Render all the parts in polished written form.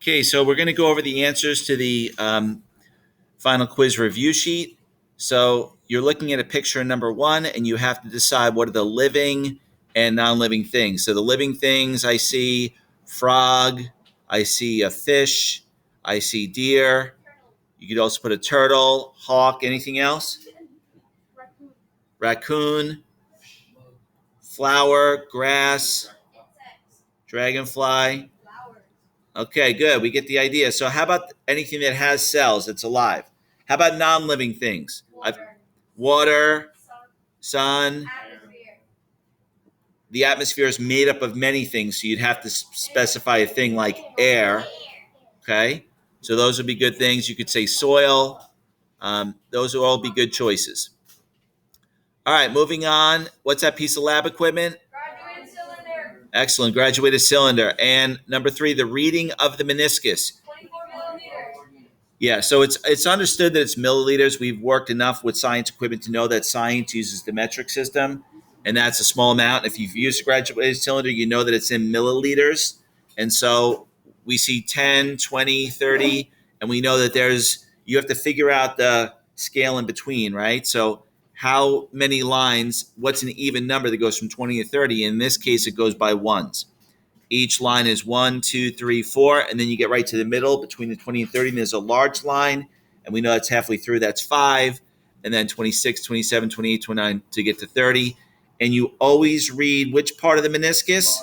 Okay, so we're going to go over the answers to the final quiz review sheet. So you're looking at a picture in number 1, and you have to decide what are the living and non-living things. So the living things, I see frog, I see a fish, I see deer. You could also put a turtle, hawk, anything else? Raccoon, flower, grass, dragonfly. Okay, good. We get the idea. So how about anything that has cells, that's alive? How about non-living things? Water, sun. The atmosphere is made up of many things, so you'd have to specify a thing like air. Okay, so those would be good things. You could say soil. Those will all be good choices. All right, moving on. What's that piece of lab equipment? Graduated cylinder. Excellent, graduated cylinder. And number 3, the reading of the meniscus. 24 milliliters. Yeah, so it's understood that it's milliliters. We've worked enough with science equipment to know that science uses the metric system, and that's a small amount. If you've used a graduated cylinder, you know that it's in milliliters. And so we see 10, 20, 30, and we know that you have to figure out the scale in between, right? So how many lines, what's an even number that goes from 20 to 30? In this case, it goes by ones. Each line is 1, 2, 3, 4, and then you get right to the middle between the 20 and 30, and there's a large line, and we know that's halfway through, that's 5, and then 26, 27, 28, 29 to get to 30. And you always read which part of the meniscus?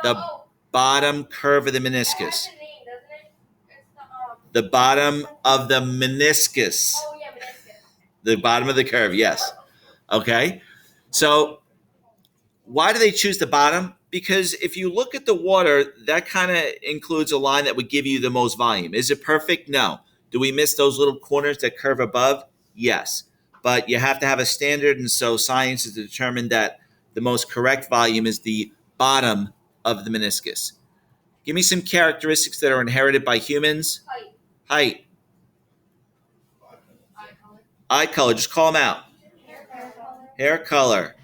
The bottom curve of the meniscus. The bottom of the meniscus. Oh, yeah, meniscus. The bottom of the curve, yes. Okay, so why do they choose the bottom? Because if you look at the water, that kind of includes a line that would give you the most volume. Is it perfect? No. Do we miss those little corners that curve above? Yes. But you have to have a standard, and so science has determined that the most correct volume is the bottom of the meniscus. Give me some characteristics that are inherited by humans. Height. Eye color. Just call them out. Hair color.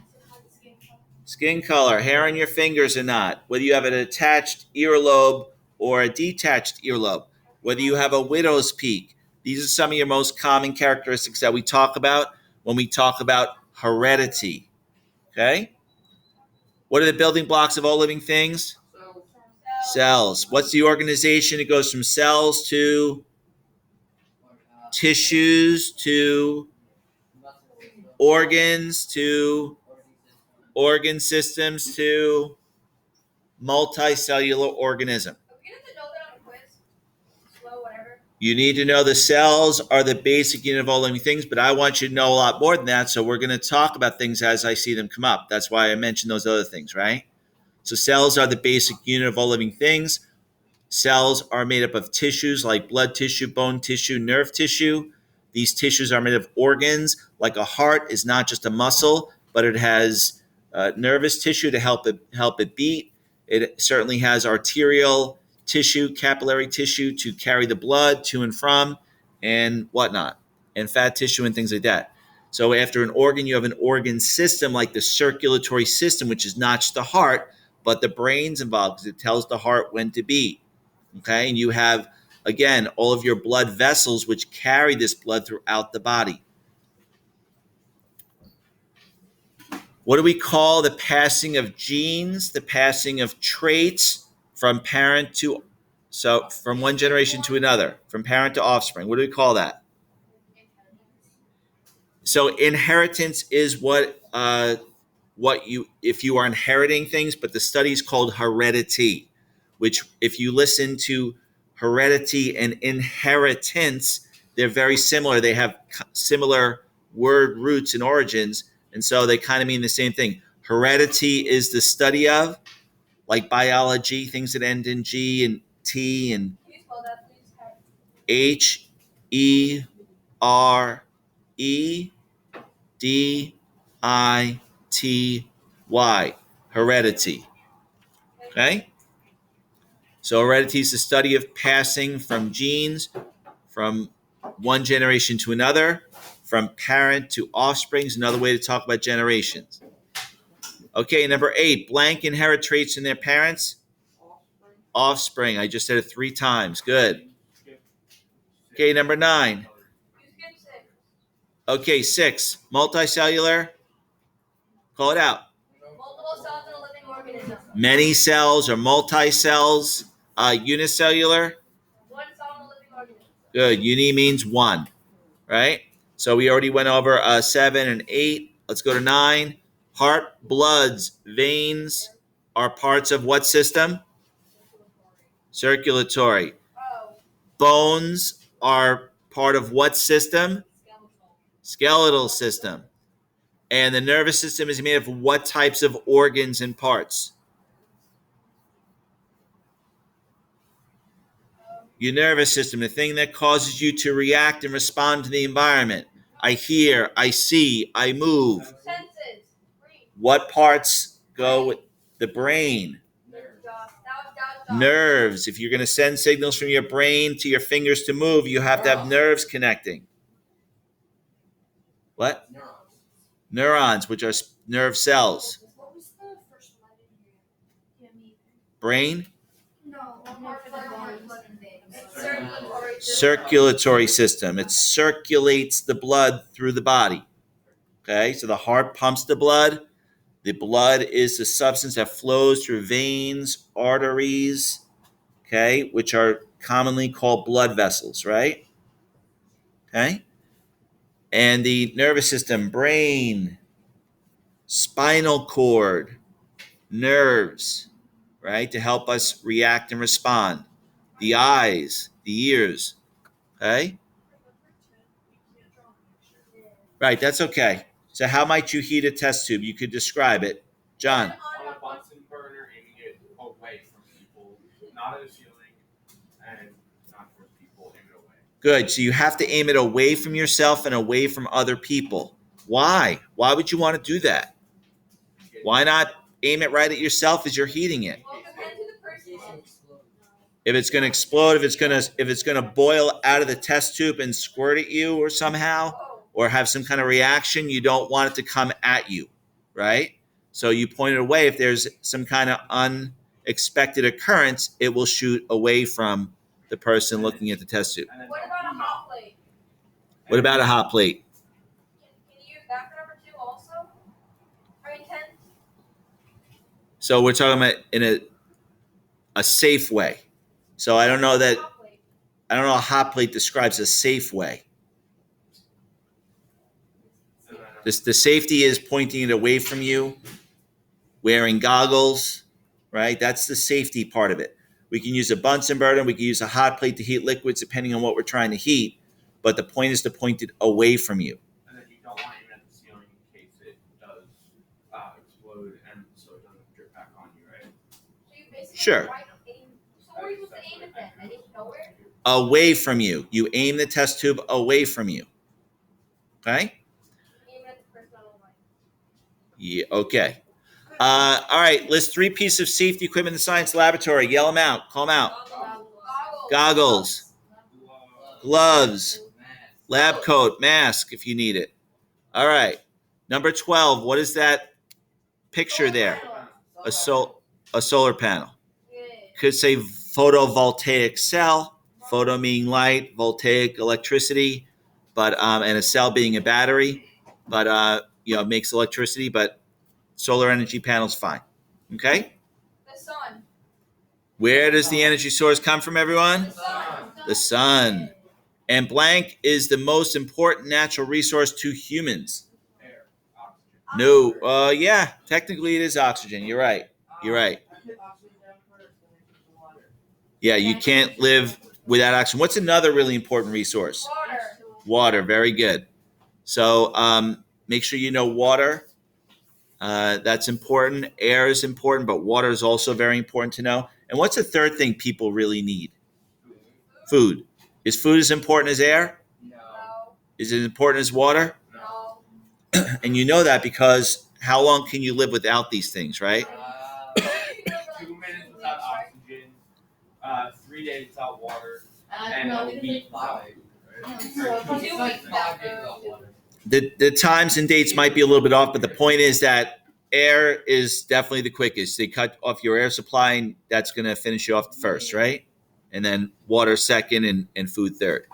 Skin color, hair on your fingers or not, whether you have an attached earlobe or a detached earlobe, whether you have a widow's peak. These are some of your most common characteristics that we talk about when we talk about heredity. Okay? What are the building blocks of all living things? Cells. What's the organization? It goes from cells to tissues to organs to organ systems to multicellular organism. Are we going to know that on a quiz? Slow, whatever. You need to know the cells are the basic unit of all living things, but I want you to know a lot more than that, so we're going to talk about things as I see them come up. That's why I mentioned those other things, right? So cells are the basic unit of all living things. Cells are made up of tissues like blood tissue, bone tissue, nerve tissue. These tissues are made of organs. Like a heart is not just a muscle, but it has nervous tissue to help it beat. It certainly has arterial tissue, capillary tissue to carry the blood to and from and whatnot, and fat tissue and things like that. So after an organ, you have an organ system like the circulatory system, which is not just the heart, but the brain's involved because it tells the heart when to beat. Okay, and you have, again, all of your blood vessels which carry this blood throughout the body. What do we call the passing of genes, the passing of traits from one generation to another, from parent to offspring? What do we call that? So inheritance is if you are inheriting things, but the study is called heredity, which if you listen to heredity and inheritance, they're very similar. They have similar word roots and origins, and so they kind of mean the same thing. Heredity is the study of, like biology, things that end in G and T and HEREDITY. Heredity. Okay? So heredity is the study of passing from genes from one generation to another, from parent to offspring is another way to talk about generations. Okay, number 8, blank inherit traits in their parents. Offspring. I just said it 3 times. Good. Okay, number 9. You skipped 6. Okay, 6. Multicellular. Call it out. Multiple cells in a living organism. Many cells or multi-cells. Unicellular. One cell in a living organism. Good. Uni means 1, right? So we already went over 7 and 8. Let's go to 9. Heart, bloods, veins are parts of what system? Circulatory. Oh. Bones are part of what system? Skeletal system. And the nervous system is made of what types of organs and parts? Your nervous system, the thing that causes you to react and respond to the environment. I hear, I see, I move. Senses. Breathe. What parts go with the brain? Nerves. If you're going to send signals from your brain to your fingers to move, you have to have nerves connecting. What? Neurons, which are nerve cells. What was the first letter here? Brain? No. Circulatory. Circulatory system. It circulates the blood through the body. Okay, so the heart pumps the blood. The blood is the substance that flows through veins, arteries, okay, which are commonly called blood vessels, right? Okay. And the nervous system, brain, spinal cord, nerves, right, to help us react and respond. The eyes, the ears, okay? Right, that's okay. So how might you heat a test tube? You could describe it. John. On a Bunsen burner, aiming it away from people, not at the ceiling, and not towards people, aim it away. Good. So you have to aim it away from yourself and away from other people. Why? Why would you want to do that? Why not aim it right at yourself as you're heating it? Well, it depends who the person is. If it's going to explode, if it's going to boil out of the test tube and squirt at you or somehow, or have some kind of reaction, you don't want it to come at you, right? So you point it away. If there's some kind of unexpected occurrence, it will shoot away from the person looking at the test tube. What about a hot plate? What about a hot plate? Can you use that for number 2 also? I mean 10. So we're talking about in a safe way. So I don't know Hot plate. a hot plate describes a safe way. The safety is pointing it away from you, wearing goggles, right? That's the safety part of it. We can use a Bunsen burner. We can use a hot plate to heat liquids depending on what we're trying to heat. But the point is to point it away from you. And then you don't want it at the ceiling in case it does explode, and so it doesn't drip back on you, right? So you basically Sure. aim. So where are you supposed to aim it then? I didn't know where. Away from you. You aim the test tube away from you. Okay? Aim it at the person on the line. Yeah, okay. All right, list 3 pieces of safety equipment in the science laboratory. Yell them out. Call them out. Goggles, gloves, lab coat, mask if you need it. All right. Number 12, what is that picture there? A solar panel. Could say photovoltaic cell, photo meaning light, voltaic electricity, but and a cell being a battery, but it makes electricity, but solar energy panel's fine. Okay? The sun. Where does the energy source come from, everyone? The sun. The sun. And blank is the most important natural resource to humans. Air, oxygen. No, yeah, technically it is oxygen. You're right. You're right. Yeah, you can't live without oxygen. What's another really important resource? Water. Water. Very good. So make sure you know water. That's important. Air is important, but water is also very important to know. And what's the third thing people really need? Food. Is food as important as air? No. Is it important as water? No. And you know that because how long can you live without these things, right? 2 minutes without oxygen, 3 days without water, and a week without food. 2 weeks without food. The times and dates might be a little bit off, but the point is that air is definitely the quickest. They cut off your air supply, and that's going to finish you off first, right? And then water second, and food third.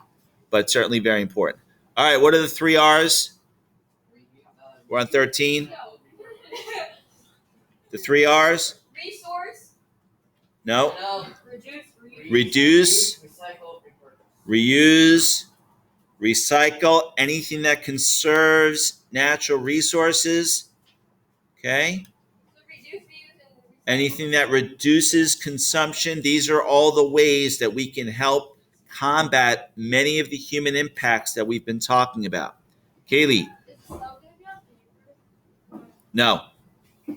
But certainly very important. All right, what are the 3 R's? We're on 13. The 3 R's? Resource. No. Reduce. Reduce, Recycle, repurpose. reuse, recycle, anything that conserves natural resources. Okay? So reduce, reuse, and recycle. Anything that reduces consumption. These are all the ways that we can help combat many of the human impacts that we've been talking about. Kaylee? Is the cell gonna be on paper? No. Yay.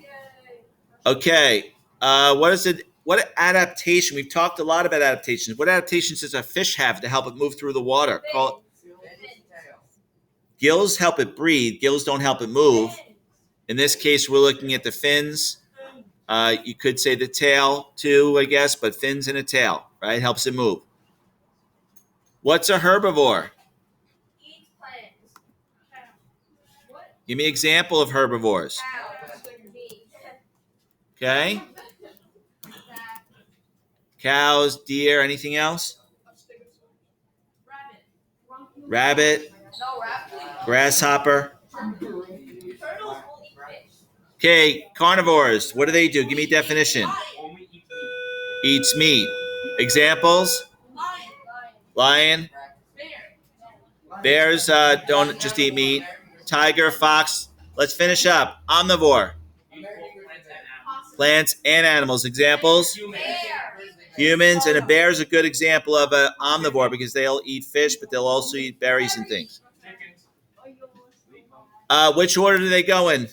Okay. What is it? What adaptation? We've talked a lot about adaptations. What adaptations does a fish have to help it move through the water? Call gills help it breathe. Gills don't help it move. In this case, we're looking at the fins. You could say the tail too, I guess, but fins and a tail, right? Helps it move. What's a herbivore? Eat plants. What? Give me an example of herbivores. Cows. Meat. Okay? Cows, deer, anything else? Rabbit, No, rabbit. grasshopper. Turtles will eat fish. Okay, carnivores. What do? Give me a definition. Only eat meat. Eats meat. Examples? Lion. Bears don't just eat meat. Tiger, fox. Let's finish up. Omnivore. Eat both plants and animals. Plants and animals. Examples? Humans. And a bear is a good example of an omnivore because they'll eat fish, but they'll also eat berries and things. Chickens. Which order do they go in? Animals,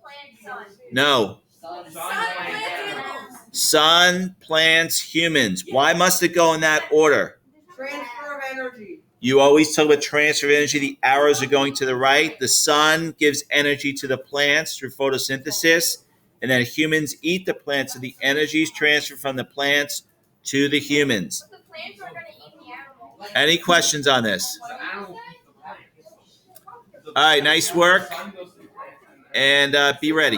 plants, sun. No. Sun, plants, animals. Sun, plants, humans. Why must it go in that order? Transfer of energy. You always talk about transfer of energy. The arrows are going to the right. The sun gives energy to the plants through photosynthesis. And then humans eat the plants, so the energy is transferred from the plants to the humans. But the plants are gonna eat the animals. Any questions on this? The animals eat the plants. All right, nice work. The sun goes to the plants and And be ready.